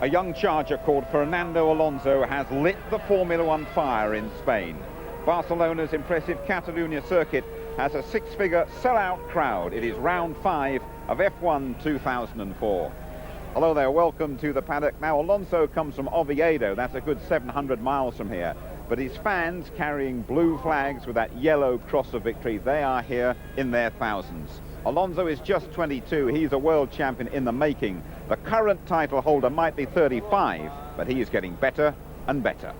A young charger called Fernando Alonso has lit the Formula One fire in Spain. Barcelona's impressive Catalunya circuit has a six-figure sellout crowd. It is round 5 of F1 2004. Hello there, welcome to the paddock. Now, Alonso comes from Oviedo, that's a good 700 miles from here. But his fans carrying blue flags with that yellow cross of victory, they are here in their thousands. Alonso is just 22, he's a world champion in the making. The current title holder might be 35, but he is getting better and better.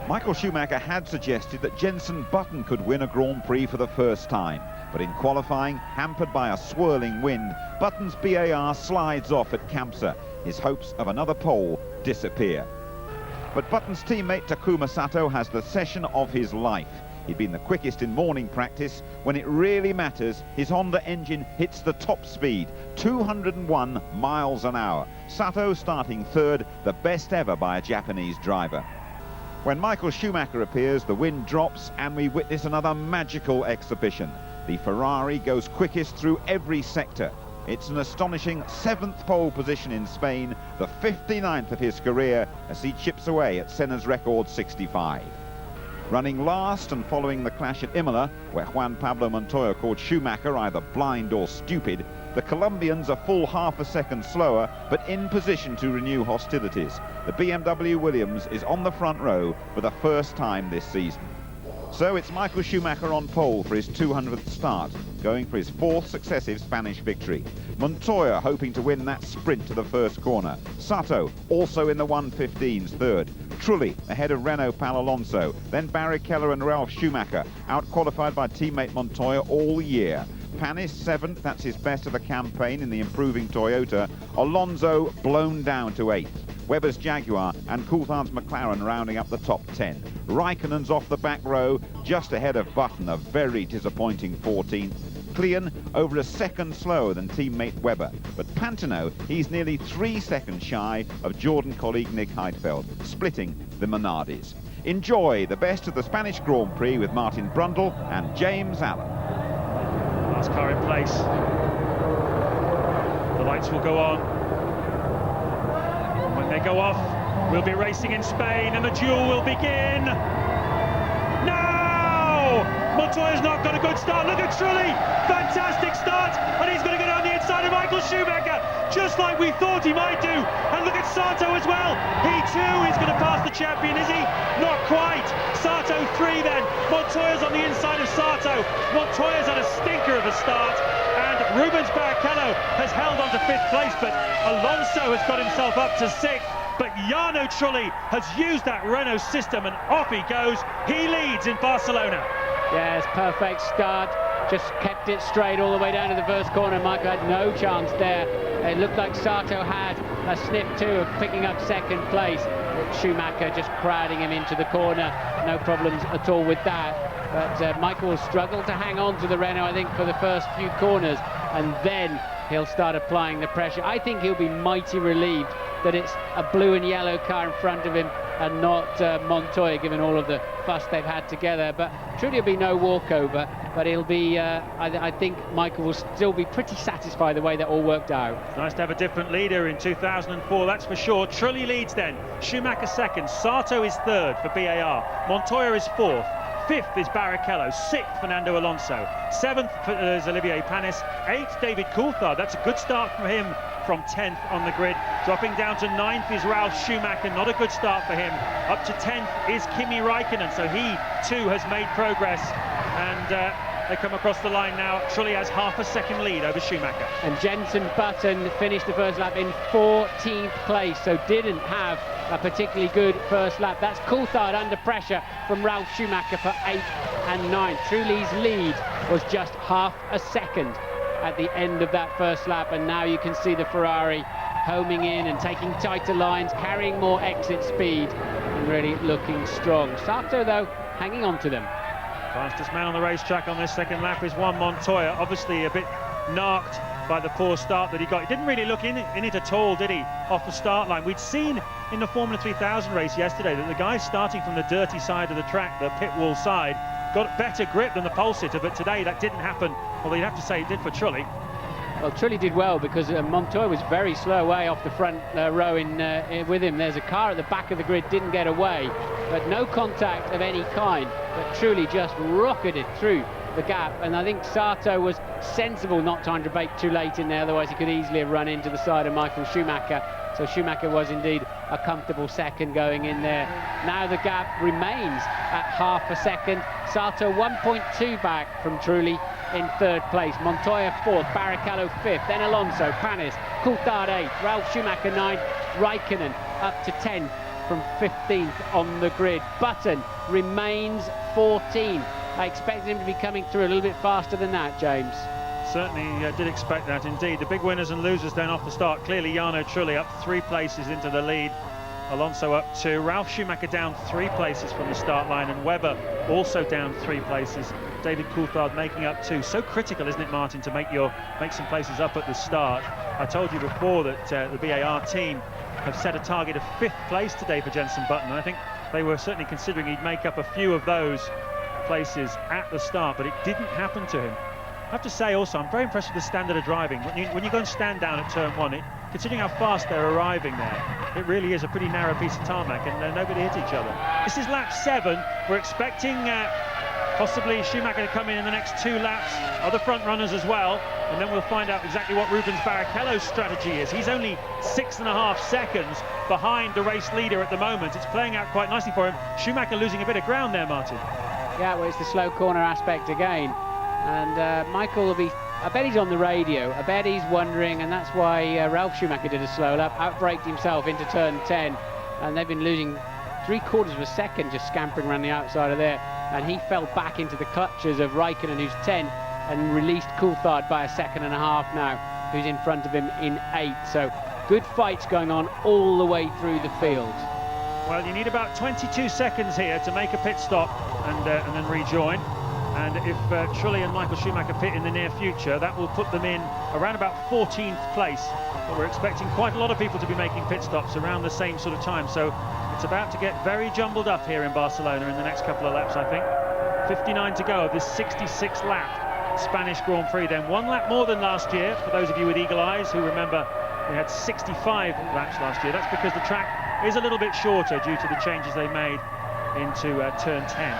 Michael Schumacher had suggested that Jenson Button could win a Grand Prix for the first time. But in qualifying, hampered by a swirling wind, Button's BAR slides off at Kampsa. His hopes of another pole disappear. But Button's teammate Takuma Sato has the session of his life. He'd been the quickest in morning practice. When it really matters, his Honda engine hits the top speed, 201 miles an hour. Sato starting third, the best ever by a Japanese driver. When Michael Schumacher appears, the wind drops and we witness another magical exhibition. The Ferrari goes quickest through every sector. It's an astonishing 7th pole position in Spain, the 59th of his career, as he chips away at Senna's record 65. Running last and following the clash at Imola, where Juan Pablo Montoya called Schumacher either blind or stupid, the Colombians are full half a second slower, but in position to renew hostilities. The BMW Williams is on the front row for the first time this season. So it's Michael Schumacher on pole for his 200th start, going for his 4th successive Spanish victory. Montoya hoping to win that sprint to the first corner. Sato also in the 1:15's third. Trulli ahead of Renault pal Alonso. Then Barrichello and Ralf Schumacher out-qualified by teammate Montoya all year. Panis 7th, that's his best of the campaign in the improving Toyota. Alonso blown down to 8th. Webber's Jaguar and Coulthard's McLaren rounding up the top 10. Raikkonen's off the back row, just ahead of Button, a very disappointing 14th. Klein over a second slower than teammate Webber. But Pantano, he's nearly 3 seconds shy of Jordan colleague Nick Heidfeld, splitting the Minardis. Enjoy the best of the Spanish Grand Prix with Martin Brundle and James Allen. Last car in place. The lights will go on. When they go off, we'll be racing in Spain and the duel will begin. Now! Montoya's not got a good start. Look at Trulli. Fantastic start. And he's going to go down the inside of Michael Schumacher, just like we thought he might do. And look at Sato as well. He too is going to pass the champion, is he? Not quite. Sato 3 then. Montoya's on the inside of Sato. Montoya's had a stinker of a start. And Rubens Barrichello has held on to 5th place, but Alonso has got himself up to 6th. But Jarno Trulli has used that Renault system and off he goes. He leads in Barcelona. Yes, perfect start. Just kept it straight all the way down to the first corner. Michael had no chance there. It looked like Sato had a sniff too of picking up 2nd place. Schumacher just crowding him into the corner. No problems at all with that. But Michael struggled to hang on to the Renault, I think, for the first few corners. And then he'll start applying the pressure. I think he'll be mighty relieved that it's a blue and yellow car in front of him and not Montoya, given all of the fuss they've had together. But truly it'll be no walkover, but it'll be, I think Michael will still be pretty satisfied the way that all worked out. Nice to have a different leader in 2004, that's for sure. Trulli leads then, Schumacher 2nd, Sato is 3rd for BAR, Montoya is 4th. 5th is Barrichello, 6th Fernando Alonso, 7th is Olivier Panis, 8th David Coulthard. That's a good start from him from 10th on the grid. Dropping down to 9th is Ralf Schumacher, not a good start for him. Up to 10th is Kimi Raikkonen, so he too has made progress. And they come across the line now. Trulli has half a second lead over Schumacher. And Jenson Button finished the first lap in 14th place, so didn't have a particularly good first lap. That's Coulthard under pressure from Ralf Schumacher for 8th and 9th. Trulli's lead was just half a second at the end of that first lap, and now you can see the Ferrari homing in and taking tighter lines, carrying more exit speed and really looking strong. Sato, though, hanging on to them. Fastest man on the racetrack on this second lap is Juan Montoya, obviously a bit narked by the poor start that he got. He didn't really look in it at all, did he, off the start line? We'd seen in the Formula 3000 race yesterday that the guy starting from the dirty side of the track, the pit wall side, got better grip than the pole sitter, but today that didn't happen, although you'd have to say it did for Trulli. Well, Trulli did well because Montoya was very slow away off the front row with him. There's a car at the back of the grid, didn't get away, but no contact of any kind. But Trulli just rocketed through the gap, and I think Sato was sensible not trying to brake too late in there, otherwise he could easily have run into the side of Michael Schumacher. So Schumacher was indeed a comfortable second going in there. Now the gap remains at half a second. Sato 1.2 back from Trulli in third place. Montoya fourth, Barrichello fifth, then Alonso, Panis, Coulthard eighth, Ralf Schumacher ninth, Raikkonen up to 10th from 15th on the grid. Button remains 14. I expected him to be coming through a little bit faster than that, James. Certainly did expect that indeed. The big winners and losers then off the start. Clearly Jarno Trulli up 3 places into the lead. Alonso up 2. Ralf Schumacher down 3 places from the start line, and Webber also down 3 places. David Coulthard making up 2. So critical, isn't it, Martin, to make some places up at the start. I told you before that the BAR team have set a target of 5th place today for Jenson Button, and I think they were certainly considering he'd make up a few of those places at the start, but it didn't happen to him. I have to say also, I'm very impressed with the standard of driving. When you go and stand down at turn 1, considering how fast they're arriving there, it really is a pretty narrow piece of tarmac, and nobody hit each other. This is lap 7. We're expecting possibly Schumacher to come in the next 2 laps, other front runners as well, and then we'll find out exactly what Rubens Barrichello's strategy is. He's only 6.5 seconds behind the race leader at the moment. It's playing out quite nicely for him. Schumacher losing a bit of ground there, Martin. Yeah, well, it's the slow corner aspect again. And Michael will be, I bet he's on the radio, I bet he's wondering, and that's why Ralf Schumacher did a slow lap, outbraked himself into turn 10, and they've been losing 3/4 of a second just scampering around the outside of there, and he fell back into the clutches of Raikkonen, who's 10th, and released Coulthard by 1.5 seconds now, who's in front of him in 8th. So good fights going on all the way through the field. Well, you need about 22 seconds here to make a pit stop and then rejoin. And if Trulli and Michael Schumacher pit in the near future, that will put them in around about 14th place. But we're expecting quite a lot of people to be making pit stops around the same sort of time. So it's about to get very jumbled up here in Barcelona in the next couple of laps, I think. 59 to go of this 66th lap Spanish Grand Prix. Then 1 lap more than last year, for those of you with eagle eyes who remember we had 65 laps last year. That's because the track is a little bit shorter due to the changes they made into turn 10.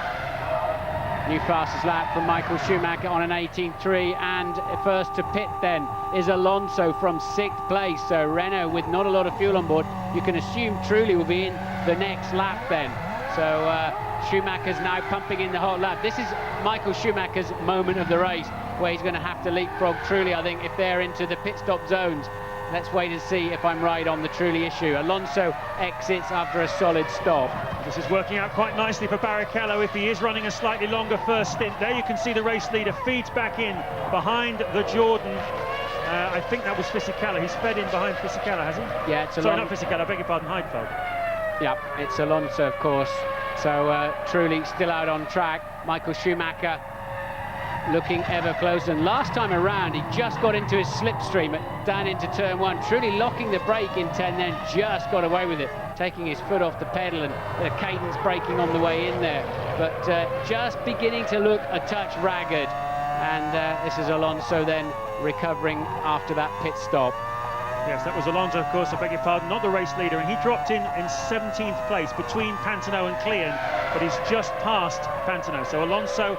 New fastest lap from Michael Schumacher on an 18.3, and first to pit then is Alonso from 6th place. So Renault with not a lot of fuel on board. You can assume Trulli will be in the next lap then. So Schumacher's now pumping in the hot lap. This is Michael Schumacher's moment of the race, where he's going to have to leapfrog Trulli, I think, if they're into the pit stop zones. Let's wait and see if I'm right on the Trulli issue. Alonso exits after a solid stop. This is working out quite nicely for Barrichello if he is running a slightly longer first stint. There you can see the race leader feeds back in behind the Jordan. I think that was Fisichella. He's fed in behind Fisichella, has he? Yeah, it's Sorry, not Fisichella, I beg your pardon, Heidfeld. Yeah, it's Alonso, of course. So Trulli still out on track. Michael Schumacher looking ever closer, and last time around he just got into his slipstream down into turn 1. Trulli locking the brake in 10, then just got away with it, taking his foot off the pedal, and the cadence braking on the way in there, but just beginning to look a touch ragged. And this is Alonso then recovering after that pit stop. Yes, that was Alonso, of course, I beg your pardon, not the race leader, and he dropped in 17th place between Pantano and Cleon, but he's just past Pantano. So Alonso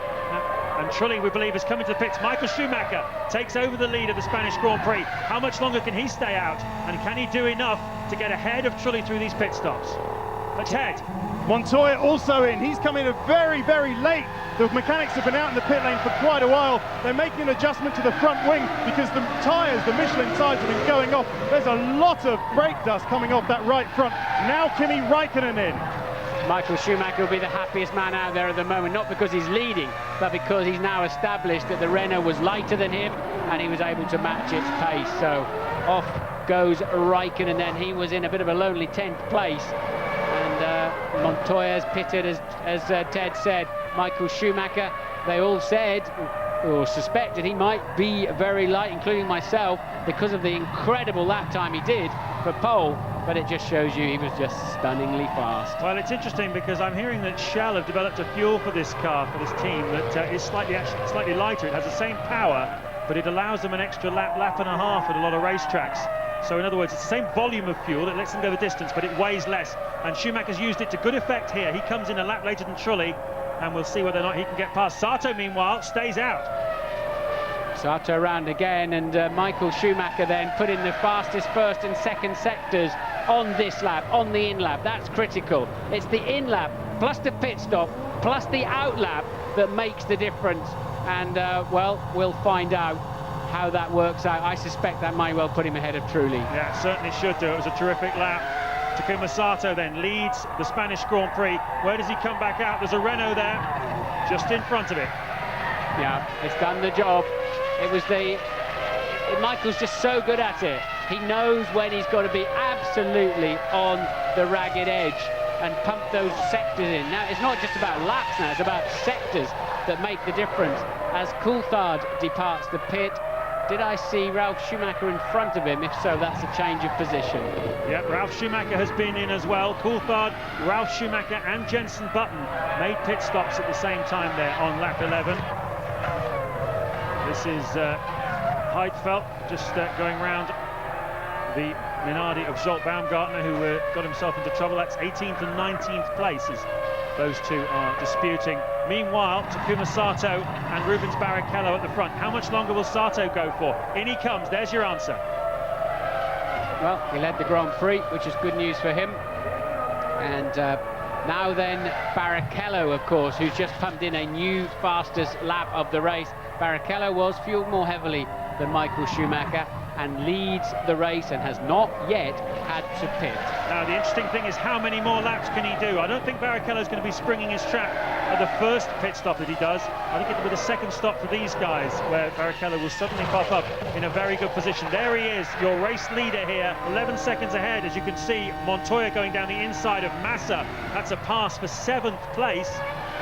and Trulli, we believe, is coming to the pits. Michael Schumacher takes over the lead of the Spanish Grand Prix. How much longer can he stay out, and can he do enough to get ahead of Trulli through these pit stops? But Ted. Montoya also in. He's come in very, very late. The mechanics have been out in the pit lane for quite a while. They're making an adjustment to the front wing because the tyres, the Michelin tyres, have been going off. There's a lot of brake dust coming off that right front. Now Kimi Raikkonen in. Michael Schumacher will be the happiest man out there at the moment, not because he's leading, but because he's now established that the Renault was lighter than him and he was able to match its pace. So off goes Raikkonen, and then he was in a bit of a lonely 10th place. And Montoya's pitted, as Ted said. Michael Schumacher, they all said or suspected he might be very light, including myself, because of the incredible lap time he did for pole. But it just shows you he was just stunningly fast. Well, it's interesting because I'm hearing that Shell have developed a fuel for this car, for this team, that is slightly lighter. It has the same power, but it allows them an extra lap and a half at a lot of racetracks. So in other words, it's the same volume of fuel, it lets them go the distance, but it weighs less. And Schumacher's used it to good effect here. He comes in a lap later than Trulli, and we'll see whether or not he can get past. Sato, meanwhile, stays out. Sato around again, and Michael Schumacher then put in the fastest first and second sectors on this lap, on the in lap. That's critical. It's the in lap plus the pit stop plus the out lap that makes the difference. And well, we'll find out how that works out. I suspect that might well put him ahead of Trulli. Yeah, certainly should do. It was a terrific lap. Takuma Sato then leads the Spanish Grand Prix. Where does he come back out? There's a Renault there, just in front of it. Yeah, it's done the job. It was Michael's just so good at it. He knows when he's got to be absolutely on the ragged edge and pump those sectors in. Now, it's not just about laps now, it's about sectors that make the difference. As Coulthard departs the pit, did I see Ralf Schumacher in front of him? If so, that's a change of position. Yeah, Ralf Schumacher has been in as well. Coulthard, Ralf Schumacher and Jenson Button made pit stops at the same time there on lap 11. This is Heidfeld just going round the Minardi of Zsolt Baumgartner, who got himself into trouble. That's 18th and 19th place as those two are disputing. Meanwhile, Takuma Sato and Rubens Barrichello at the front. How much longer will Sato go for? In he comes, there's your answer. Well, he led the Grand Prix, which is good news for him. And now then, Barrichello, of course, who's just pumped in a new fastest lap of the race. Barrichello was fueled more heavily than Michael Schumacher and leads the race and has not yet had to pit. Now, the interesting thing is how many more laps can he do? I don't think Barrichello's going to be springing his trap at the first pit stop that he does. I think it'll be the second stop for these guys, where Barrichello will suddenly pop up in a very good position. There he is, your race leader here, 11 seconds ahead. As you can see, Montoya going down the inside of Massa. That's a pass for 7th place.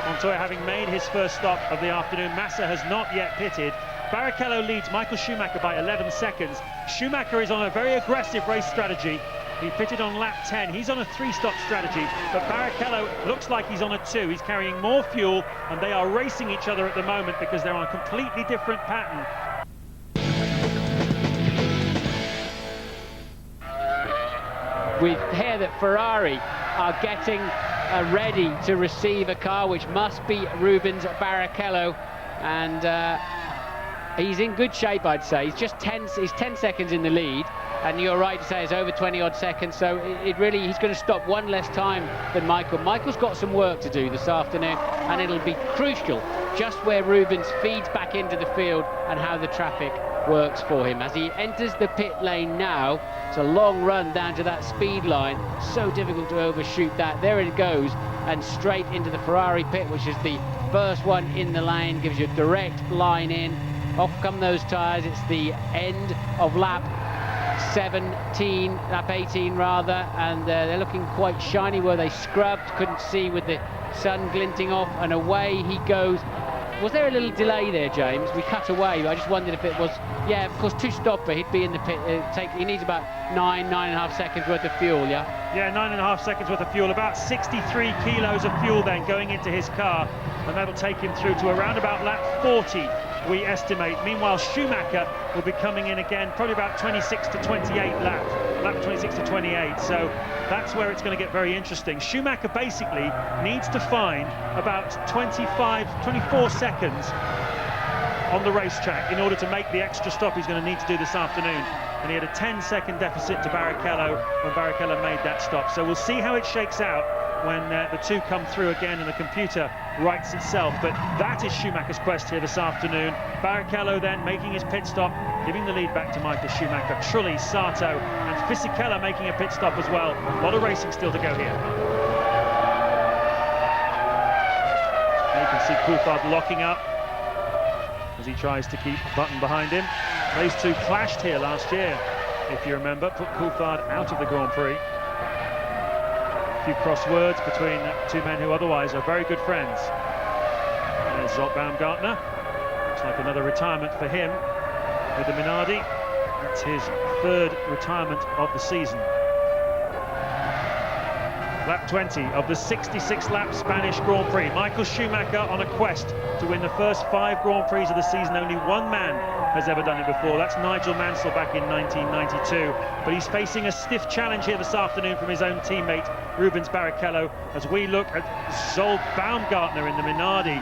Montoya having made his first stop of the afternoon. Massa has not yet pitted. Barrichello leads Michael Schumacher by 11 seconds. Schumacher is on a very aggressive race strategy. He pitted on lap 10. He's on a 3-stop strategy, but Barrichello looks like he's on a 2. He's carrying more fuel, and they are racing each other at the moment because they're on a completely different pattern. We hear that Ferrari are getting ready to receive a car, which must be Rubens Barrichello, and he's in good shape, I'd say. He's 10 seconds in the lead, and you're right to say it's over 20-odd seconds, so he's going to stop one less time than Michael. Michael's got some work to do this afternoon, and it'll be crucial just where Rubens feeds back into the field and how the traffic works for him. As he enters the pit lane now, it's a long run down to that speed line, so difficult to overshoot that. There it goes, and straight into the Ferrari pit, which is the first one in the lane, gives you a direct line in. Off come those tyres. It's the end of lap 18 rather, and they're looking quite shiny. Where they scrubbed, couldn't see with the sun glinting off, and away he goes. Was there a little delay there, James? We cut away, but I just wondered if it was, yeah, of course, 2-stopper, he'd be in the pit, he needs about 9.5 seconds worth of fuel, yeah? Yeah, 9.5 seconds worth of fuel, about 63 kilos of fuel then going into his car, and that'll take him through to around about lap 40, we estimate. Meanwhile, Schumacher will be coming in again, probably about 26 to 28 laps, lap 26 to 28, so that's where it's going to get very interesting. Schumacher basically needs to find about 24 seconds on the racetrack in order to make the extra stop he's going to need to do this afternoon. And he had a 10-second deficit to Barrichello when Barrichello made that stop. So we'll see how it shakes out when the two come through again and the computer rights itself. But that is Schumacher's quest here this afternoon. Barrichello then making his pit stop, giving the lead back to Michael Schumacher. Trulli, Sato and Fisichella making a pit stop as well. A lot of racing still to go here. There you can see Coulthard locking up as he tries to keep Button behind him. Those two clashed here last year, if you remember, put Coulthard out of the Grand Prix. A few cross words between two men who otherwise are very good friends. There's Zsolt Baumgartner. Looks like another retirement for him with the Minardi. That's his 3rd retirement of the season. Lap 20 of the 66-lap Spanish Grand Prix. Michael Schumacher on a quest to win the first 5 Grand Prix of the season. Only one man has ever done it before. That's Nigel Mansell back in 1992. But he's facing a stiff challenge here this afternoon from his own teammate, Rubens Barrichello, as we look at Zoltan Baumgartner in the Minardi,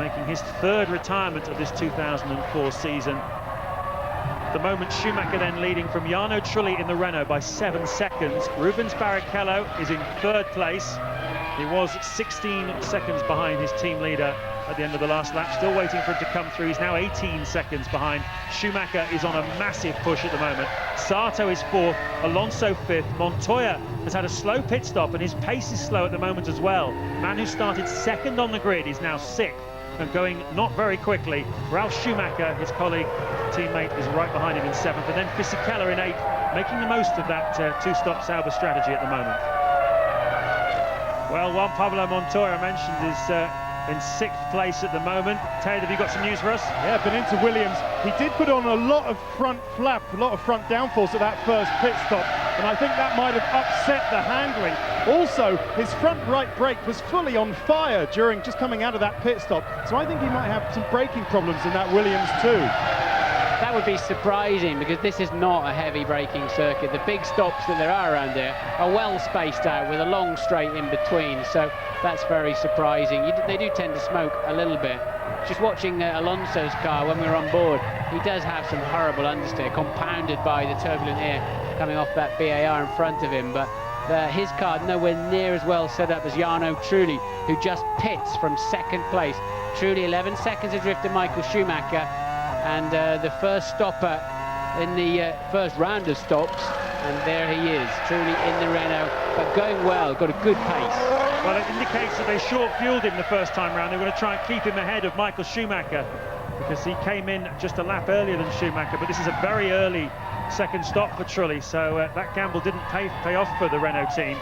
making his 3rd retirement of this 2004 season. At the moment, Schumacher then leading from Jarno Trulli in the Renault by 7 seconds. Rubens Barrichello is in 3rd place. He was 16 seconds behind his team leader at the end of the last lap, still waiting for him to come through. He's now 18 seconds behind. Schumacher is on a massive push at the moment. Sato is 4th, Alonso 5th. Montoya has had a slow pit stop and his pace is slow at the moment as well. Man who started 2nd on the grid is now 6th and going not very quickly. Ralf Schumacher, his colleague, teammate, is right behind him in 7th, and then Fisichella in 8th, making the most of that 2-stop Sauber strategy at the moment. Well, Juan Pablo Montoya, I mentioned, is in 6th place at the moment. Ted, have you got some news for us? Yeah, Benito Williams, he did put on a lot of front flap, a lot of front downforce at that first pit stop, and I think that might have upset the handling. Also, his front right brake was fully on fire during just coming out of that pit stop, so I think he might have some braking problems in that Williams too. That would be surprising, because this is not a heavy braking circuit. The big stops that there are around there are well spaced out with a long straight in between, so that's very surprising. They do tend to smoke a little bit. Just watching Alonso's car when we were on board, he does have some horrible understeer, compounded by the turbulent air coming off that BAR in front of him, but his car nowhere near as well set up as Jarno Trulli, who just pits from 2nd place. Trulli 11 seconds adrift of Michael Schumacher, and the first stopper in the first round of stops, and there he is, Trulli in the Renault, but going well, got a good pace. Well, it indicates that they short-fueled him the first time round. They were going to try and keep him ahead of Michael Schumacher, because he came in just a lap earlier than Schumacher, but this is a very early 2nd stop for Trulli, so that gamble didn't pay off for the Renault team,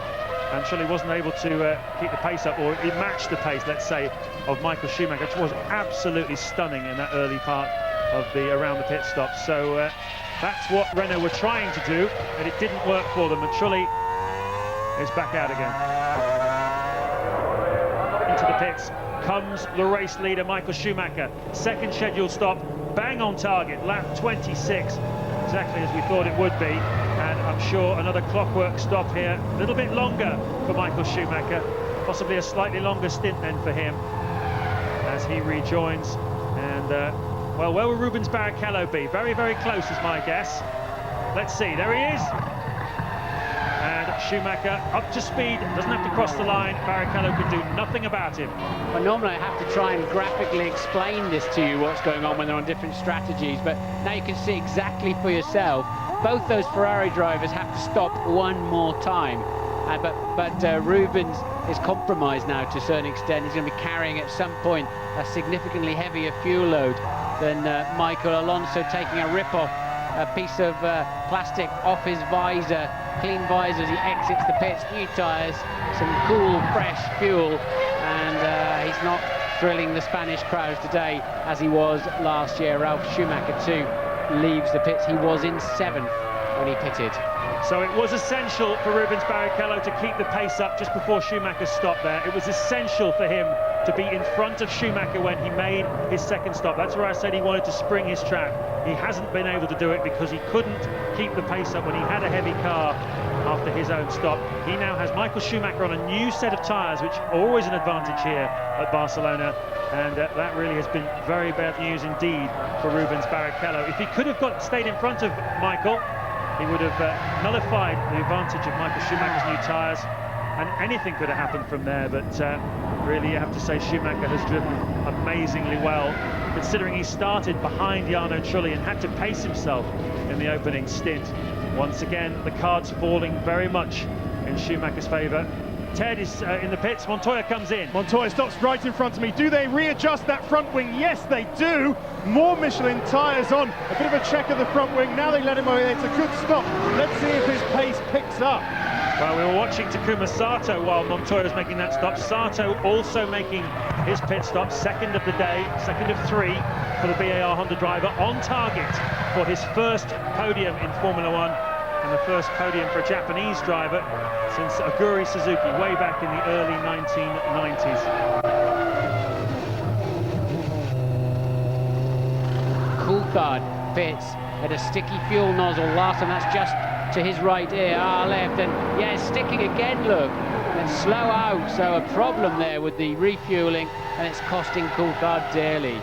and Trulli wasn't able to keep the pace up, or it matched the pace, let's say, of Michael Schumacher, which was absolutely stunning in that early part of the around the pit stop. So that's what Renault were trying to do, and it didn't work for them, and Trulli is back out again. Into the pits comes the race leader, Michael Schumacher. 2nd scheduled stop, bang on target, lap 26, exactly as we thought it would be, and I'm sure another clockwork stop here, a little bit longer for Michael Schumacher, possibly a slightly longer stint then for him as he rejoins. And well, where will Rubens Barrichello be? Very, very close is my guess. Let's see, there he is. And Schumacher up to speed, doesn't have to cross the line. Barrichello can do nothing about him. Well, normally I have to try and graphically explain this to you, what's going on when they're on different strategies, but now you can see exactly for yourself. Both those Ferrari drivers have to stop one more time. But Rubens is compromised now to a certain extent. He's going to be carrying at some point a significantly heavier fuel load than Michael. Alonso taking a rip-off, a piece of plastic off his visor, clean visor as he exits the pits, new tyres, some cool, fresh fuel, and he's not thrilling the Spanish crowds today as he was last year. Ralf Schumacher too leaves the pits. He was in 7th when he pitted. So it was essential for Rubens Barrichello to keep the pace up just before Schumacher stopped there. It was essential for him to be in front of Schumacher when he made his 2nd stop. That's where I said he wanted to spring his trap. He hasn't been able to do it because he couldn't keep the pace up when he had a heavy car after his own stop. He now has Michael Schumacher on a new set of tyres, which are always an advantage here at Barcelona, and that really has been very bad news indeed for Rubens Barrichello. If he could have stayed in front of Michael, he would have nullified the advantage of Michael Schumacher's new tyres, and anything could have happened from there. But really, you have to say Schumacher has driven amazingly well, considering he started behind Jarno Trulli and had to pace himself in the opening stint. Once again, the cards falling very much in Schumacher's favour. Ted is in the pits. Montoya comes in. Montoya stops right in front of me. Do they readjust that front wing? Yes, they do. More Michelin tyres on. A bit of a check of the front wing. Now they let him away. It's a good stop. Let's see if his pace picks up. Well, we were watching Takuma Sato while Montoya was making that stop. Sato also making his pit stop, 2nd of the day, 2nd of 3 for the BAR Honda driver, on target for his first podium in Formula 1. And and the first podium for a Japanese driver since Aguri Suzuki way back in the early 1990s. Coulthard fits at a sticky fuel nozzle last time. That's just to his right ear, our left, and yeah, it's sticking again, look, and slow out. So a problem there with the refueling, and it's costing Coulthard dearly.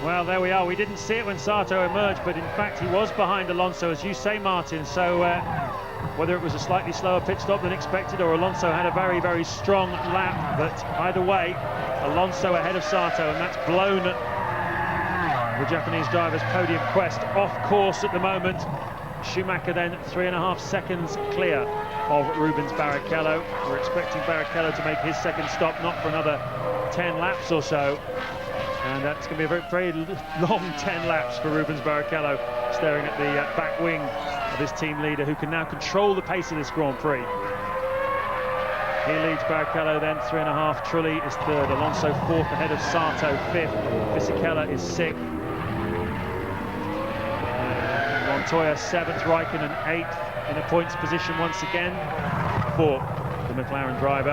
Well, there we are. We didn't see it when Sato emerged, but in fact he was behind Alonso, as you say, Martin. So whether it was a slightly slower pit stop than expected or Alonso had a very, very strong lap, but either way, Alonso ahead of Sato, and that's blown the Japanese driver's podium quest off course at the moment. Schumacher then 3.5 seconds clear of Rubens Barrichello. We're expecting Barrichello to make his second stop, not for another 10 laps or so. And that's going to be a very, very long 10 laps for Rubens Barrichello, staring at the back wing of his team leader, who can now control the pace of this Grand Prix. He leads Barrichello then 3.5. Trulli is third. Alonso fourth ahead of Sato, fifth. Fisichella is sixth. Montoya seventh. Raikkonen eighth in a points position once again for the McLaren driver.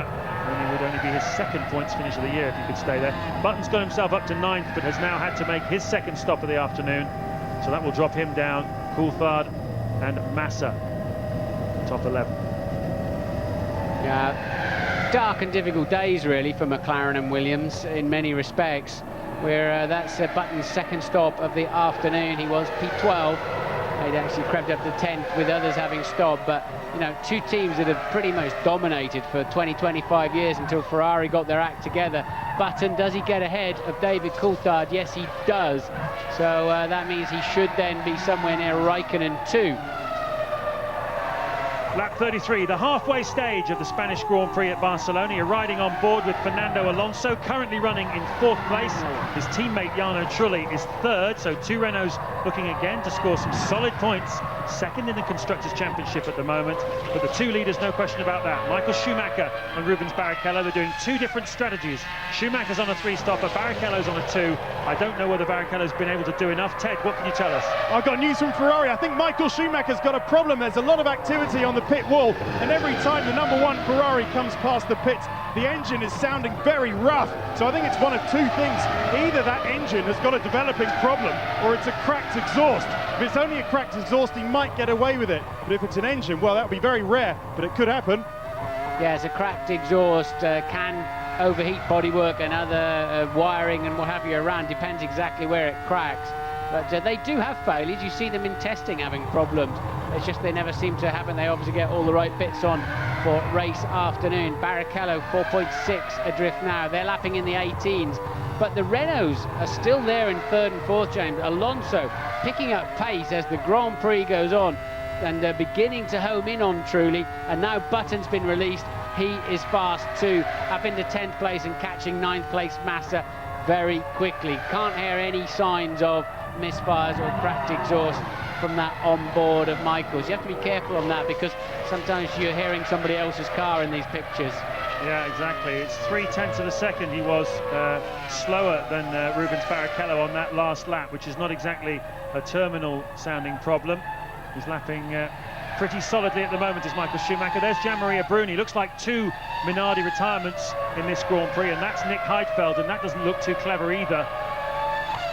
And it would only be his second points finish of the year if he could stay there. Button's got himself up to ninth, but has now had to make his second stop of the afternoon. So that will drop him down. Coulthard and Massa, top 11. Yeah, dark and difficult days really for McLaren and Williams in many respects, where that's Button's second stop of the afternoon. He was P12. He'd actually crept up to 10th with others having stopped, but you know, two teams that have pretty much dominated for 20-25 years until Ferrari got their act together. Button, does he get ahead of David Coulthard? Yes, he does. So that means he should then be somewhere near Raikkonen too. Lap 33, the halfway stage of the Spanish Grand Prix at Barcelona. You're riding on board with Fernando Alonso, currently running in fourth place. His teammate Jarno Trulli is third, so two Renaults looking again to score some solid points. Second in the Constructors' Championship at the moment. But the two leaders, no question about that. Michael Schumacher and Rubens Barrichello, they're doing two different strategies. Schumacher's on a three-stopper, Barrichello's on a two. I don't know whether Barrichello's been able to do enough. Ted, what can you tell us? I've got news from Ferrari. I think Michael Schumacher's got a problem. There's a lot of activity on the pit wall, and every time the number one Ferrari comes past the pits, the engine is sounding very rough. So I think it's one of two things. Either that engine has got a developing problem, or it's a cracked exhaust. If it's only a cracked exhaust, he might get away with it. But if it's an engine, well, that would be very rare, but it could happen. Yes, a cracked exhaust can overheat bodywork and other wiring and what have you around. Depends exactly where it cracks. But they do have failures. You see them in testing having problems. It's just they never seem to happen. They obviously get all the right bits on for race afternoon. Barrichello 4.6 adrift now. They're lapping in the 18s. But the Renaults are still there in third and fourth, James. Alonso picking up pace as the Grand Prix goes on and beginning to home in on Trulli. And now Button's been released. He is fast too, up into 10th place and catching 9th place Massa very quickly. Can't hear any signs of misfires or cracked exhaust from that on board of Michael's. You have to be careful on that because sometimes you're hearing somebody else's car in these pictures. Yeah, exactly. It's 0.3 of a second he was slower than Rubens Barrichello on that last lap, which is not exactly a terminal sounding problem. He's lapping pretty solidly at the moment is Michael Schumacher. There's Gianmaria Bruni. Looks like two Minardi retirements in this Grand Prix, and that's Nick Heidfeld, and that doesn't look too clever either.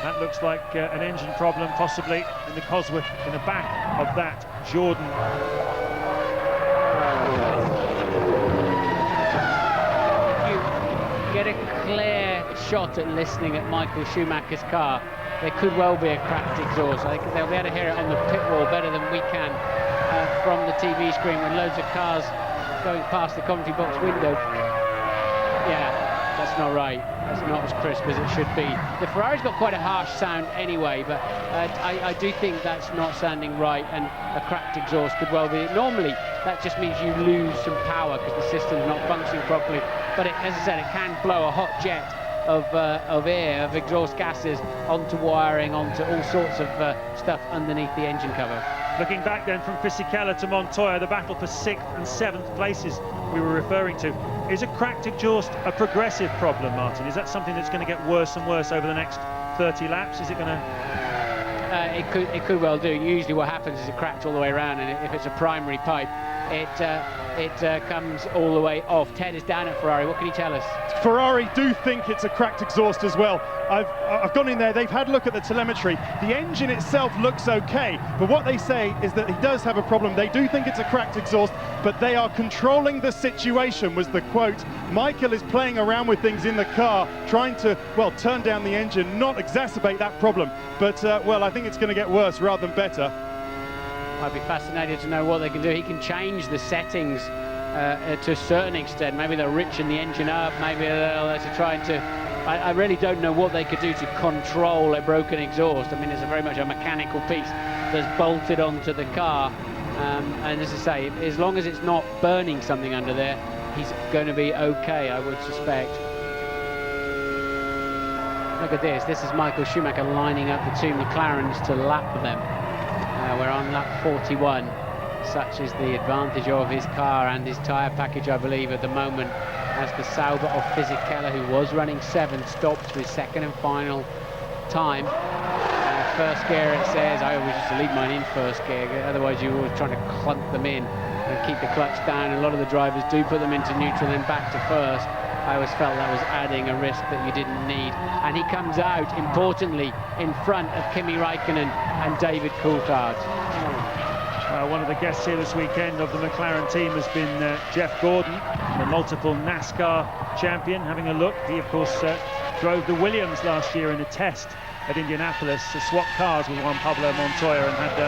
That looks like an engine problem, possibly in the Cosworth in the back of that Jordan. You get a clear shot at listening at Michael Schumacher's car. There could well be a cracked exhaust. I think they'll be able to hear it on the pit wall better than we can from the TV screen with loads of cars going past the commentary box window. Yeah, that's not right. That's not as crisp as it should be. The Ferrari's got quite a harsh sound anyway, but I do think that's not sounding right, and a cracked exhaust could well be. Normally, that just means you lose some power because the system's not functioning properly. But as I said, it can blow a hot jet of air, of exhaust gases onto wiring, onto all sorts of stuff underneath the engine cover. Looking back then from Fisichella to Montoya, the battle for 6th and 7th places we were referring to. Is a cracked exhaust a progressive problem, Martin? Is that something that's going to get worse and worse over the next 30 laps? Is it going to it could well do. Usually what happens is it cracks all the way around, and if it's a primary pipe, it comes all the way off. Ted is down at Ferrari. What can you tell us? Ferrari do think it's a cracked exhaust as well. I've gone in there, they've had a look at the telemetry. The engine itself looks okay, but what they say is that he does have a problem. They do think it's a cracked exhaust, but they are controlling the situation, was the quote. Michael is playing around with things in the car, trying to, well, turn down the engine, not exacerbate that problem. But, well, I think it's going to get worse rather than better. I'd be fascinated to know what they can do. He can change the settings to a certain extent. Maybe they'll richen the engine up, maybe they'll try to... I really don't know what they could do to control a broken exhaust. I mean, it's very much a mechanical piece that's bolted onto the car. And as I say, as long as it's not burning something under there, he's going to be okay, I would suspect. Look at this. This is Michael Schumacher lining up the two McLarens to lap them. We're on lap 41. Such is the advantage of his car and his tyre package, I believe, at the moment, as the Sauber of Fisichella, who was running 7, stops for his second and final time. First gear, it says. I always used to leave mine in first gear, otherwise you're always trying to clunk them in and keep the clutch down. A lot of the drivers do put them into neutral and then back to first. I always felt that was adding a risk that you didn't need. And he comes out, importantly, in front of Kimi Raikkonen and David Coulthard. One of the guests here this weekend of the McLaren team has been Jeff Gordon, the multiple NASCAR champion. Having a look, he of course drove the Williams last year in a test at Indianapolis, swapped cars with Juan Pablo Montoya, and had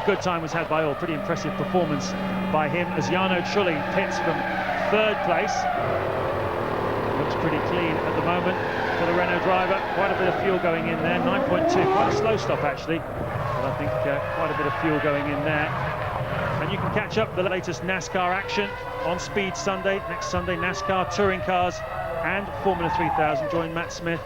a good time was had by all. Pretty impressive performance by him as Jarno Trulli pits from 3rd place. Looks pretty clean at the moment for the Renault driver. Quite a bit of fuel going in there, 9.2, quite a slow stop actually, but I think quite a bit of fuel going in there. And you can catch up the latest NASCAR action on Speed Sunday. Next Sunday, NASCAR touring cars and Formula 3000. Join Matt Smith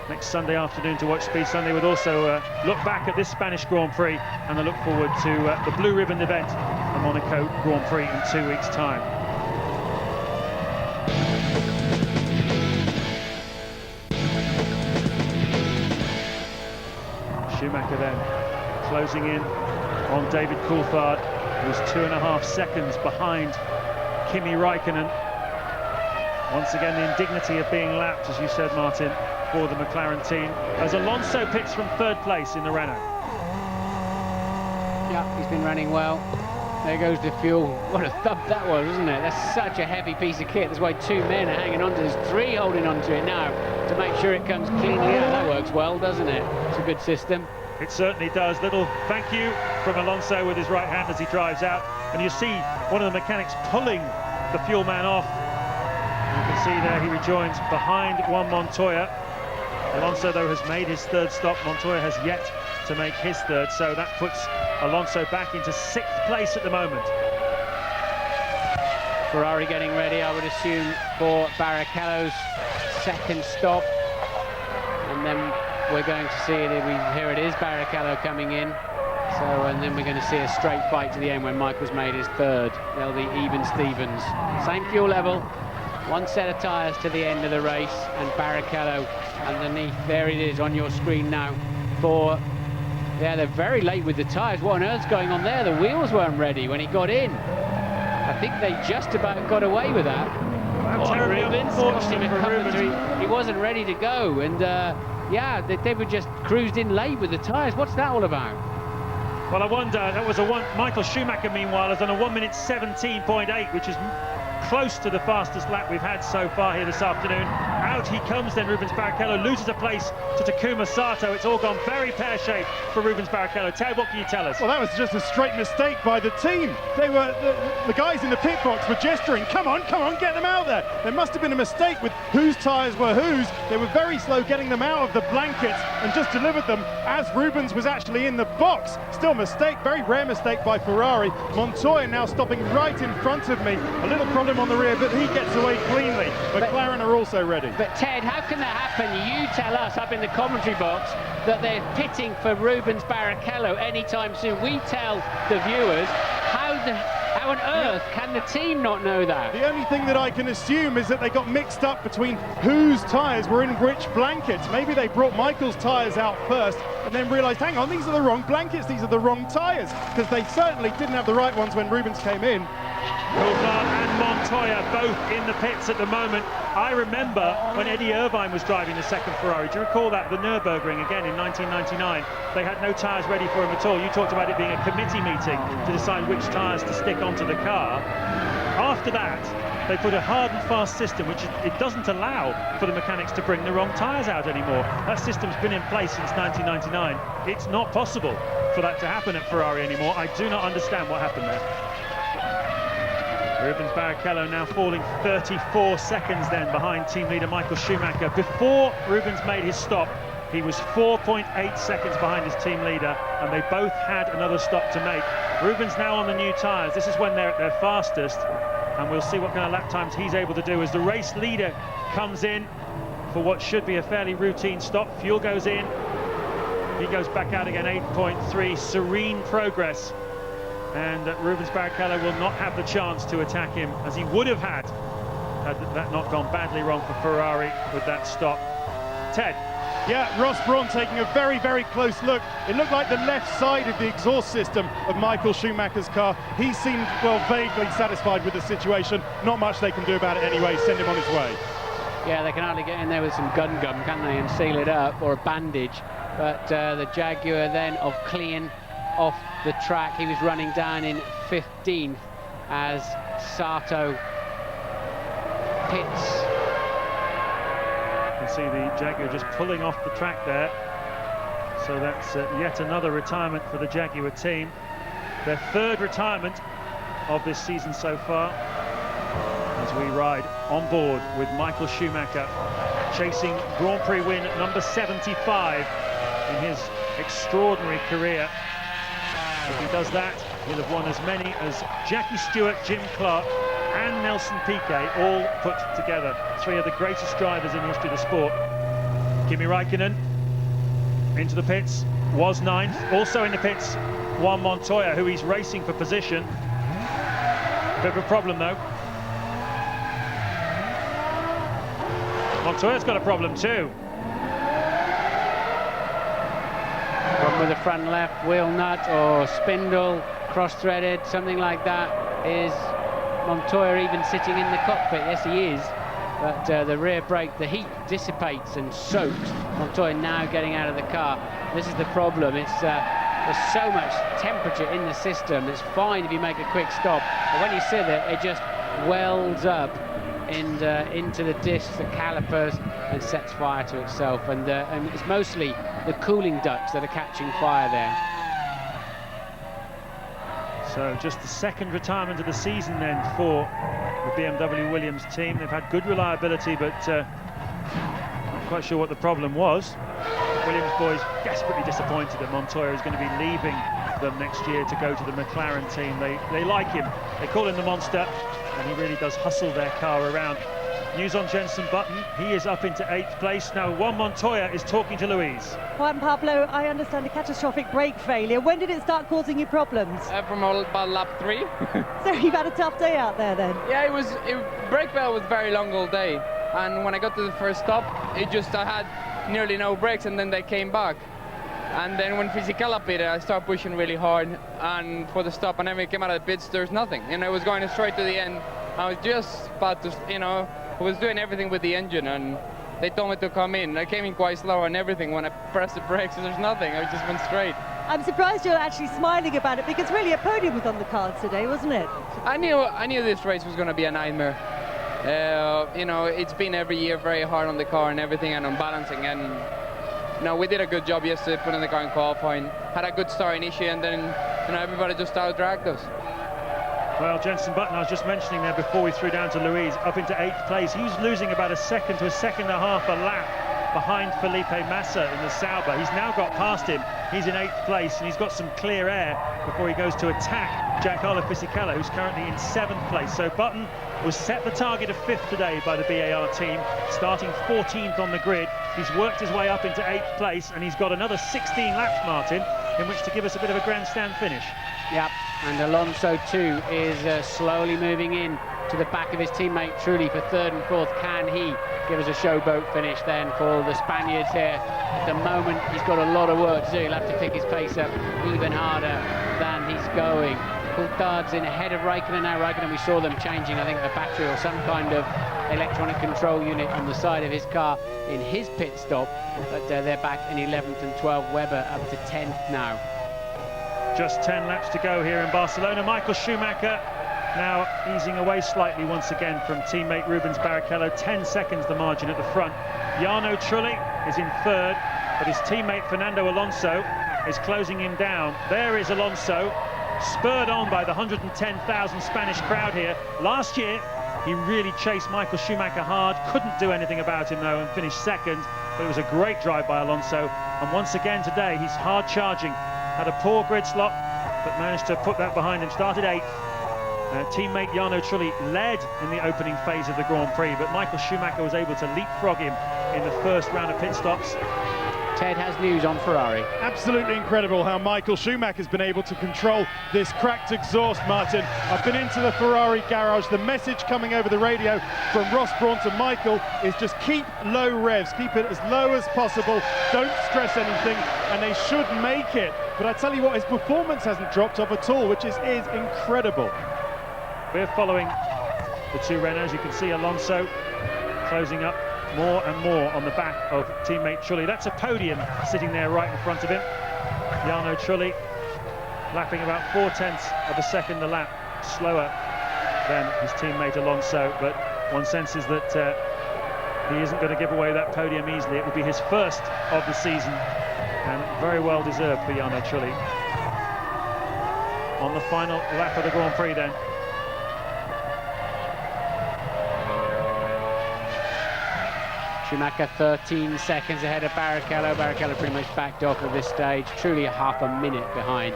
next Sunday afternoon to watch Speed Sunday. We'll also look back at this Spanish Grand Prix, and I look forward to the Blue Ribbon event, the Monaco Grand Prix, in 2 weeks' time. Schumacher then closing in on David Coulthard, who's 2.5 seconds behind Kimi Raikkonen. Once again, the indignity of being lapped, as you said, Martin, for the McLaren team, as Alonso pits from 3rd place in the Renault. Yeah, he's been running well. There goes the fuel. What a thump that was, wasn't it? That's such a heavy piece of kit. That's why 2 men are hanging on to it. There's 3 holding on to it now to make sure it comes cleanly out. That works well, doesn't it? It's a good system. It certainly does. Little thank you from Alonso with his right hand as he drives out. And you see one of the mechanics pulling the fuel man off. You can see there he rejoins behind Juan Montoya. Alonso, though, has made his 3rd stop. Montoya has yet to make his 3rd, so that puts Alonso back into 6th place at the moment. Ferrari getting ready, I would assume, for Barrichello's 2nd stop. And then we're going to see it. Here it is, Barrichello coming in. So, and then we're going to see a straight fight to the end when Michael's made his 3rd. They'll be even Stevens. Same fuel level, 1 set of tyres to the end of the race, and Barrichello underneath. There it is on your screen now. Yeah, they're very late with the tyres. What on earth's going on there? The wheels weren't ready when he got in. I think they just about got away with that. Rubens cost him a couple. He wasn't ready to go, and yeah, they were just cruised in late with the tyres. What's that all about? Well, I wonder. That was Michael Schumacher, meanwhile, has done a 1 minute 17.8, which is close to the fastest lap we've had so far here this afternoon. Out he comes then, Rubens Barrichello loses a place to Takuma Sato. It's all gone very pear-shaped for Rubens Barrichello. Ted, what can you tell us? Well, that was just a straight mistake by the team. They were the guys in the pit box were gesturing, come on, get them out there. There must have been a mistake with whose tyres were whose. They were very slow getting them out of the blankets and just delivered them as Rubens was actually in the box. Still mistake, very rare mistake by Ferrari. Montoya now stopping right in front of me. A little problem on the rear, but he gets away cleanly. McLaren are also ready. But Ted, how can that happen? You tell us up in the commentary box that they're pitting for Rubens Barrichello anytime soon. We tell the viewers, how How on earth can the team not know that? The only thing that I can assume is that they got mixed up between whose tyres were in which blankets. Maybe they brought Michael's tyres out first and then realised, hang on, these are the wrong blankets, these are the wrong tyres, because they certainly didn't have the right ones when Rubens came in. Coulthard and Montoya both in the pits at the moment. I remember when Eddie Irvine was driving the second Ferrari. Do you recall that? The Nürburgring again in 1999. They had no tyres ready for him at all. You talked about it being a committee meeting to decide which tyres to stick onto the car. After that, they put a hard and fast system, which it doesn't allow for the mechanics to bring the wrong tyres out anymore. That system's been in place since 1999. It's not possible for that to happen at Ferrari anymore. I do not understand what happened there. Rubens Barrichello now falling 34 seconds then behind team leader Michael Schumacher. Before Rubens made his stop, he was 4.8 seconds behind his team leader, and they both had another stop to make. Rubens now on the new tyres. This is when they're at their fastest, and we'll see what kind of lap times he's able to do as the race leader comes in for what should be a fairly routine stop. Fuel goes in, he goes back out again, 8.3, serene progress. And Rubens Barrichello will not have the chance to attack him, as he would have had that not gone badly wrong for Ferrari with that stop. Ted. Yeah, Ross Brawn taking a very, very close look. It looked like the left side of the exhaust system of Michael Schumacher's car. He seemed, well, vaguely satisfied with the situation. Not much they can do about it anyway. Send him on his way. Yeah, they can hardly get in there with some gun gum, can they, and seal it up, or a bandage. But the Jaguar then of Klein off the track. He was running down in 15th as Sato pits. You can see the Jaguar just pulling off the track there. So that's yet another retirement for the Jaguar team. Their third retirement of this season so far, as we ride on board with Michael Schumacher chasing Grand Prix win number 75 in his extraordinary career. If he does that, he'll have won as many as Jackie Stewart, Jim Clark and Nelson Piquet all put together. Three of the greatest drivers in the history of the sport. Kimi Räikkönen into the pits, was 9th. Also in the pits, Juan Montoya, who he's racing for position. Bit of a problem though. Montoya's got a problem too. Problem with the front left wheel nut or spindle, cross-threaded, something like that. Is Montoya even sitting in the cockpit? Yes, he is. But the rear brake, the heat dissipates and soaks. Montoya now getting out of the car. This is the problem. It's there's so much temperature in the system. It's fine if you make a quick stop, but when you sit there, it just welds up and into the discs, the calipers, and sets fire to itself. And it's mostly the cooling ducts that are catching fire there. So just the second retirement of the season then for the BMW Williams team. They've had good reliability, but not quite sure what the problem was. Williams boys desperately disappointed that Montoya is going to be leaving them next year to go to the McLaren team. They like him. They call him the monster, and he really does hustle their car around. News on Jenson Button. He is up into 8th place. Now Juan Montoya is talking to Louise. Juan Pablo, I understand a catastrophic brake failure. When did it start causing you problems? From about lap 3. So you've had a tough day out there then? Yeah, brake fail was very long all day. And when I got to the first stop, I had nearly no brakes, and then they came back. And then when Fisichella pitted, I started pushing really hard and for the stop, and then when we came out of the pits, there's nothing. And I was going straight to the end. I was just about to, I was doing everything with the engine, and they told me to come in. I came in quite slow and everything. When I pressed the brakes, there's nothing. I just went straight. I'm surprised you're actually smiling about it, because really a podium was on the cards today, wasn't it? I knew this race was going to be a nightmare. It's been every year very hard on the car and everything, and on balancing. And we did a good job yesterday putting the car in qualifying. Had a good start initially, and then everybody just out-dragged us. Well, Jenson Button, I was just mentioning there before we threw down to Louise, up into 8th place. He was losing about a second to a second and a half a lap behind Felipe Massa in the Sauber. He's now got past him. He's in 8th place, and he's got some clear air before he goes to attack Giancarlo Fisichella, who's currently in 7th place. So Button was set the target of 5th today by the BAR team, starting 14th on the grid. He's worked his way up into 8th place, and he's got another 16 laps, Martin, in which to give us a bit of a grandstand finish. Yeah, And Alonso too is slowly moving in to the back of his teammate Trulli for third and fourth. Can he give us a showboat finish then for the Spaniards here? At the moment he's got a lot of work to do. He'll have to pick his pace up even harder than he's going. Coulthard's in ahead of Raikkonen now. Raikkonen, we saw them changing, I think, the battery or some kind of electronic control unit on the side of his car in his pit stop, but they're back in 11th and 12th. Webber up to 10th now. Just 10 laps to go here in Barcelona. Michael Schumacher now easing away slightly once again from teammate Rubens Barrichello. 10 seconds the margin at the front. Jarno Trulli is in third, but his teammate Fernando Alonso is closing him down. There is Alonso, spurred on by the 110,000 Spanish crowd here. Last year he really chased Michael Schumacher hard, couldn't do anything about him though, and finished second, but it was a great drive by Alonso. And once again today he's hard charging, had a poor grid slot but managed to put that behind him. Started 8th. Teammate Jarno Trulli led in the opening phase of the Grand Prix, but Michael Schumacher was able to leapfrog him in the first round of pit stops. Ted has news on Ferrari. Absolutely incredible how Michael Schumacher's been able to control this cracked exhaust, Martin. I've been into the Ferrari garage. The message coming over the radio from Ross Brawn to Michael is just keep low revs, keep it as low as possible, don't stress anything, and they should make it. But I tell you what, his performance hasn't dropped off at all, which is incredible. We're following the two Renaults. You can see Alonso closing up more and more on the back of teammate Trulli. That's a podium sitting there right in front of him. Jarno Trulli lapping about 0.4 of a second a lap slower than his teammate Alonso, but one senses that he isn't going to give away that podium easily. It will be his first of the season, and very well deserved for Jarno Trulli. On the final lap of the Grand Prix then. Schumacher 13 seconds ahead of Barrichello. Barrichello pretty much backed off at this stage. Truly a half a minute behind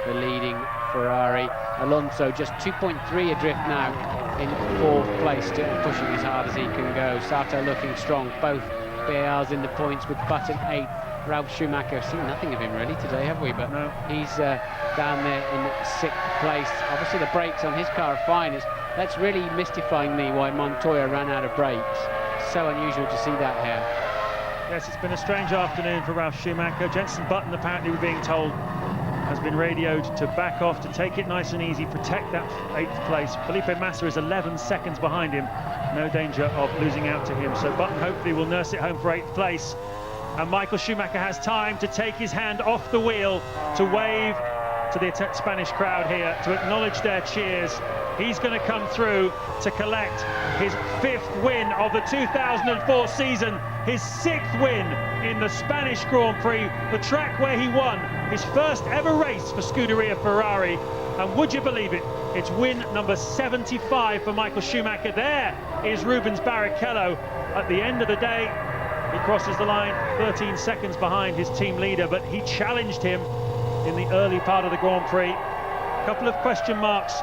the leading Ferrari. Alonso just 2.3 adrift now in 4th place, still pushing as hard as he can go. Sato looking strong. Both BARs in the points with Button 8th. Ralf Schumacher, seen nothing of him really today, have we? But no, he's down there in 6th place. Obviously the brakes on his car are fine. That's really mystifying me why Montoya ran out of brakes. So unusual to see that here. Yes, it's been a strange afternoon for Ralf Schumacher. Jenson Button, apparently we're being told, has been radioed to back off, to take it nice and easy, protect that 8th place. Felipe Massa is 11 seconds behind him. No danger of losing out to him. So Button hopefully will nurse it home for 8th place. And Michael Schumacher has time to take his hand off the wheel, to wave to the Spanish crowd here, to acknowledge their cheers. He's going to come through to collect his 5th win of the 2004 season, his 6th win in the Spanish Grand Prix, the track where he won his first ever race for Scuderia Ferrari. And would you believe it, it's win number 75 for Michael Schumacher. There is Rubens Barrichello. At the end of the day, he crosses the line 13 seconds behind his team leader, but he challenged him in the early part of the Grand Prix. A couple of question marks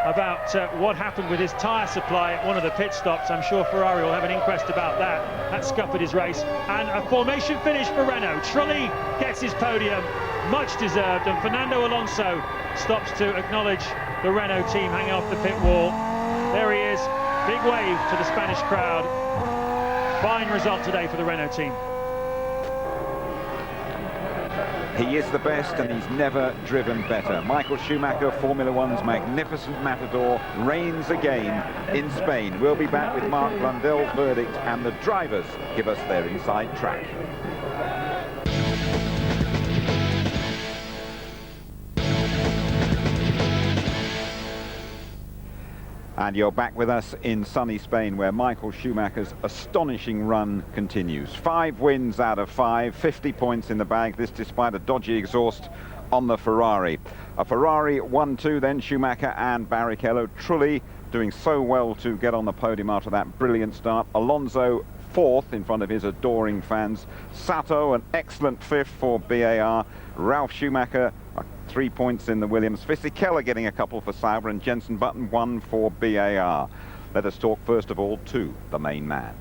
about what happened with his tyre supply at one of the pit stops. I'm sure Ferrari will have an inquest about that. That scuppered his race. And a formation finish for Renault. Trulli gets his podium, much deserved, and Fernando Alonso stops to acknowledge the Renault team hanging off the pit wall. There he is, big wave to the Spanish crowd. Fine result today for the Renault team. He is the best and he's never driven better. Michael Schumacher, Formula One's magnificent matador, reigns again in Spain. We'll be back with Mark Blundell's verdict and the drivers give us their inside track. And you're back with us in sunny Spain, where Michael Schumacher's astonishing run continues. 5 wins out of 5, 50 points in the bag, this despite a dodgy exhaust on the Ferrari. A Ferrari 1-2, then Schumacher and Barrichello. Trulli doing so well to get on the podium after that brilliant start. Alonso 4th in front of his adoring fans. Sato an excellent 5th for BAR. Ralf Schumacher 3 points in the Williams. Fisichella getting a couple for Sauber, and Jenson Button 1 for BAR. Let us talk first of all to the main man.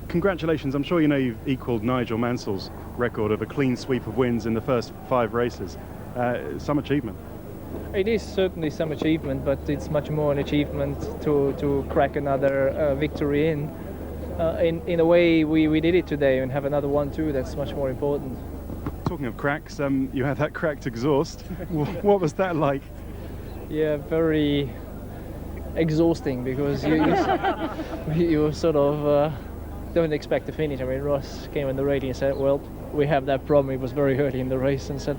Congratulations. I'm sure you know you've equalled Nigel Mansell's record of a clean sweep of wins in the first 5 races. Some achievement. It is certainly some achievement, but it's much more an achievement to crack another victory in. In a way, we did it today and have another one too. That's much more important. Talking of cracks, you had that cracked exhaust. What was that like? Yeah, very exhausting, because you sort of don't expect to finish. I mean, Ross came on the radio and said, well, we have that problem. It was very early in the race, and said,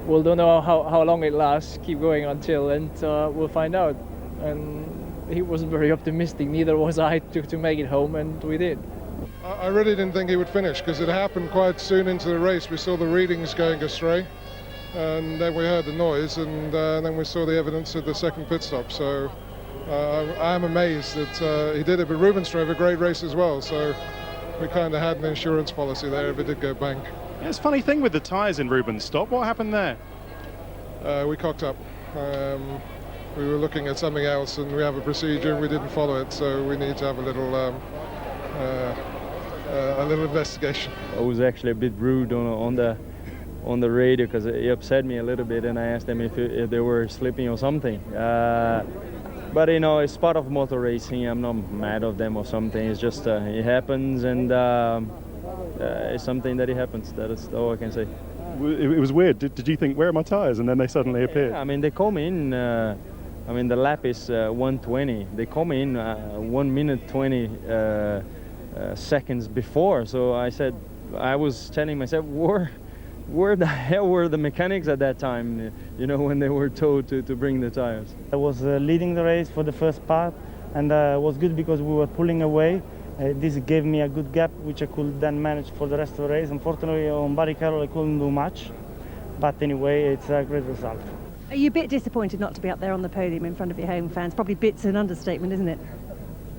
we'll don't know how long it lasts, keep going until, and we'll find out. And he wasn't very optimistic, neither was I, to make it home, and we did. I really didn't think he would finish, because it happened quite soon into the race. We saw the readings going astray, and then we heard the noise, and then we saw the evidence of the second pit stop. So I am amazed that he did it, but Rubens drove a great race as well, so we kind of had an insurance policy there if it did go bang. Yeah, it's a funny thing with the tyres in Rubens' stop. What happened there? We cocked up. We were looking at something else, and we have a procedure, and we didn't follow it, so we need to have a little investigation. I was actually a bit rude on the radio, because it upset me a little bit, and I asked them if they were slipping or something. But you know, it's part of motor racing. I'm not mad of them or something. It's just it happens, and it's something that it happens. That is all I can say. It was weird. Did you think, where are my tyres? And then they suddenly appeared. Yeah, I mean, they come in. I mean, the lap is 1:20. They come in 1 minute 20 seconds before. So I was telling myself, where the hell were the mechanics at that time? You know, when they were told to bring the tires. I was leading the race for the first part, and it was good because we were pulling away. This gave me a good gap, which I could then manage for the rest of the race. Unfortunately, on Barrichello, I couldn't do much, but anyway, it's a great result. Are you a bit disappointed not to be up there on the podium in front of your home fans? Probably bit's an understatement, isn't it?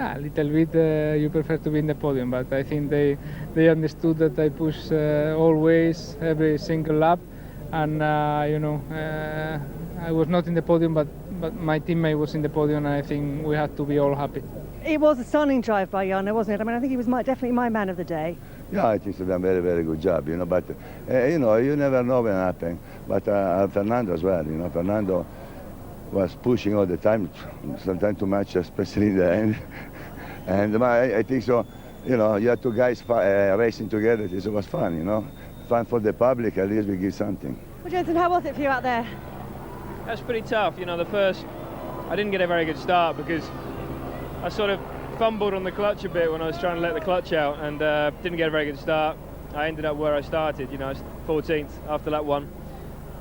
A little bit. You prefer to be in the podium, but I think they understood that I push always, every single lap, and you know, I was not in the podium, but my teammate was in the podium, and I think we had to be all happy. It was a stunning drive by Jarno, wasn't it? I mean, I think he was definitely my man of the day. Yeah, I think he's done a very, very good job, you know, but, you know, you never know when it happens. But Fernando as well, you know, Fernando was pushing all the time, sometimes too much, especially in the end. And I think so, you know, you had two guys racing together, it was fun, you know. Fun for the public, at least we give something. Well, Jensen, how was it for you out there? That's pretty tough, you know. I didn't get a very good start because I sort of fumbled on the clutch a bit when I was trying to let the clutch out, and didn't get a very good start. I ended up where I started, you know, 14th after lap 1.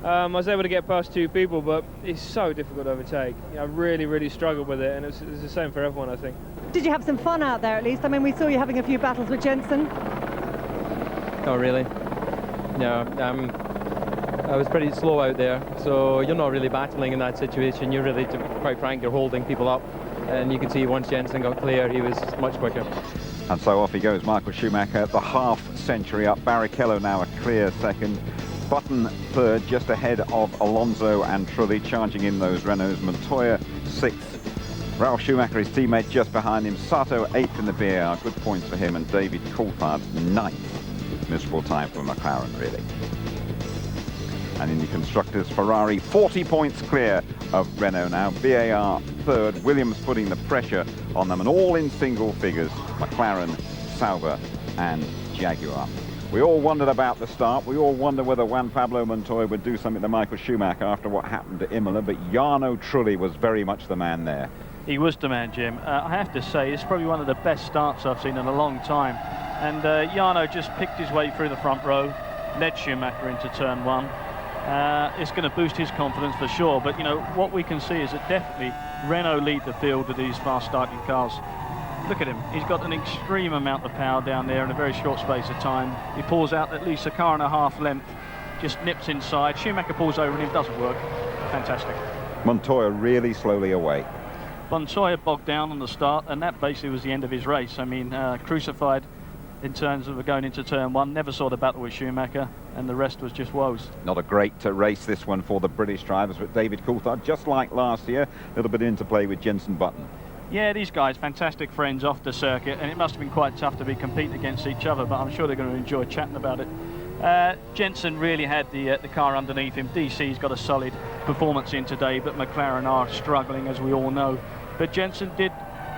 I was able to get past 2 people, but it's so difficult to overtake. You know, I really struggled with it, and it's the same for everyone, I think. Did you have some fun out there at least? I mean, we saw you having a few battles with Jensen. Not really. No, I was pretty slow out there, so you're not really battling in that situation. You're really, to be quite frank, you're holding people up. And you can see once Jensen got clear, he was much quicker. And so off he goes, Michael Schumacher, the half century up. Barrichello now a clear second. Button third, just ahead of Alonso and Trulli, charging in those Renaults. Montoya 6th. Ralf Schumacher, his teammate, just behind him. Sato 8th in the VAR, good points for him. And David Coulthard 9th. Miserable time for McLaren, really. And in the constructors, Ferrari 40 points clear of Renault now. VAR third, Williams putting the pressure on them, and all in single figures, McLaren, Sauber and Jaguar. We all wondered about the start. We all wondered whether Juan Pablo Montoya would do something to Michael Schumacher after what happened to Imola, but Jarno Trulli was very much the man there. He was the man, Jim. I have to say, it's probably one of the best starts I've seen in a long time. And Jarno just picked his way through the front row, led Schumacher into turn 1. It's going to boost his confidence for sure, but you know what we can see is that definitely Renault lead the field with these fast starting cars. Look at him, he's got an extreme amount of power down there in a very short space of time. He pulls out at least a car and a half length, just nips inside. Schumacher pulls over and it doesn't work. Fantastic. Montoya really slowly away. Montoya bogged down on the start, and that basically was the end of his race. I mean, crucified in terms of going into turn 1, never saw the battle with Schumacher, and the rest was just woes. Not a great race, this one, for the British drivers, but David Coulthard, just like last year, a little bit of interplay with Jenson Button. Yeah, these guys, fantastic friends off the circuit, and it must have been quite tough to be competing against each other, but I'm sure they're going to enjoy chatting about it. Jensen really had the car underneath him. DC's got a solid performance in today, but McLaren are struggling, as we all know. But Jensen did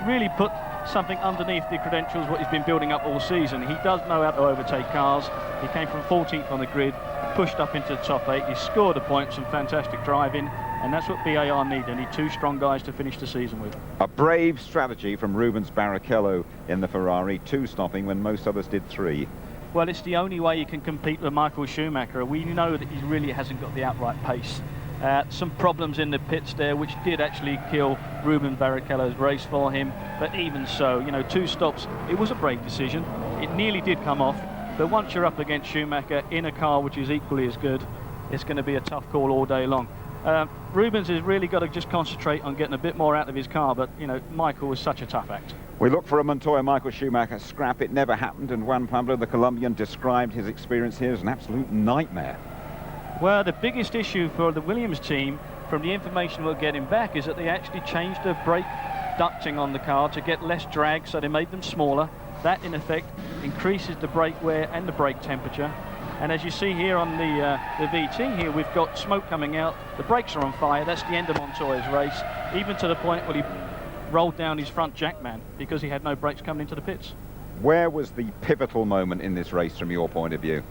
really put something underneath the credentials, what he's been building up all season. He does know how to overtake cars. He came from 14th on the grid, pushed up into the top 8. He scored a point, some fantastic driving, and that's what BAR need. They need 2 strong guys to finish the season with. A brave strategy from Rubens Barrichello in the Ferrari, 2 stopping when most others did 3. Well, it's the only way you can compete with Michael Schumacher. We know that he really hasn't got the outright pace. Some problems in the pits there, which did actually kill Rubens Barrichello's race for him. But even so, you know, 2 stops, it was a brave decision. It nearly did come off. But once you're up against Schumacher in a car which is equally as good, it's going to be a tough call all day long. Rubens has really got to just concentrate on getting a bit more out of his car, but, you know, Michael was such a tough act. We look for a Montoya Michael Schumacher scrap. It never happened, and Juan Pablo, the Colombian, described his experience here as an absolute nightmare. Well, the biggest issue for the Williams team, from the information we're getting back, is that they actually changed the brake ducting on the car to get less drag, so they made them smaller. That, in effect, increases the brake wear and the brake temperature. And as you see here on the VT here, we've got smoke coming out. The brakes are on fire. That's the end of Montoya's race, even to the point where he rolled down his front jackman because he had no brakes coming into the pits. Where was the pivotal moment in this race from your point of view?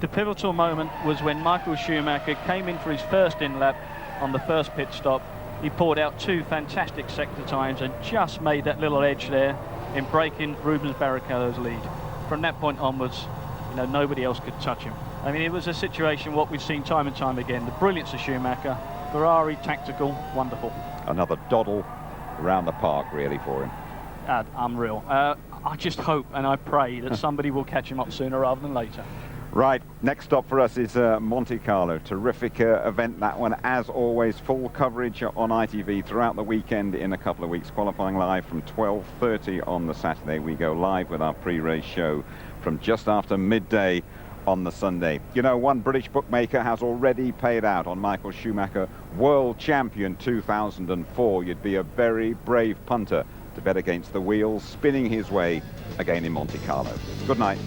The pivotal moment was when Michael Schumacher came in for his first in-lap on the first pit stop. He poured out 2 fantastic sector times and just made that little edge there in breaking Rubens Barrichello's lead. From that point onwards, you know, nobody else could touch him. I mean, it was a situation what we've seen time and time again. The brilliance of Schumacher, Ferrari, tactical, wonderful. Another doddle around the park, really, for him. Unreal. I just hope and I pray that somebody will catch him up sooner rather than later. Right, next stop for us is Monte Carlo. Terrific event, that one. As always, full coverage on ITV throughout the weekend in a couple of weeks. Qualifying live from 12:30 on the Saturday. We go live with our pre-race show from just after midday on the Sunday. You know, one British bookmaker has already paid out on Michael Schumacher, world champion 2004. You'd be a very brave punter to bet against the wheels, spinning his way again in Monte Carlo. Good night.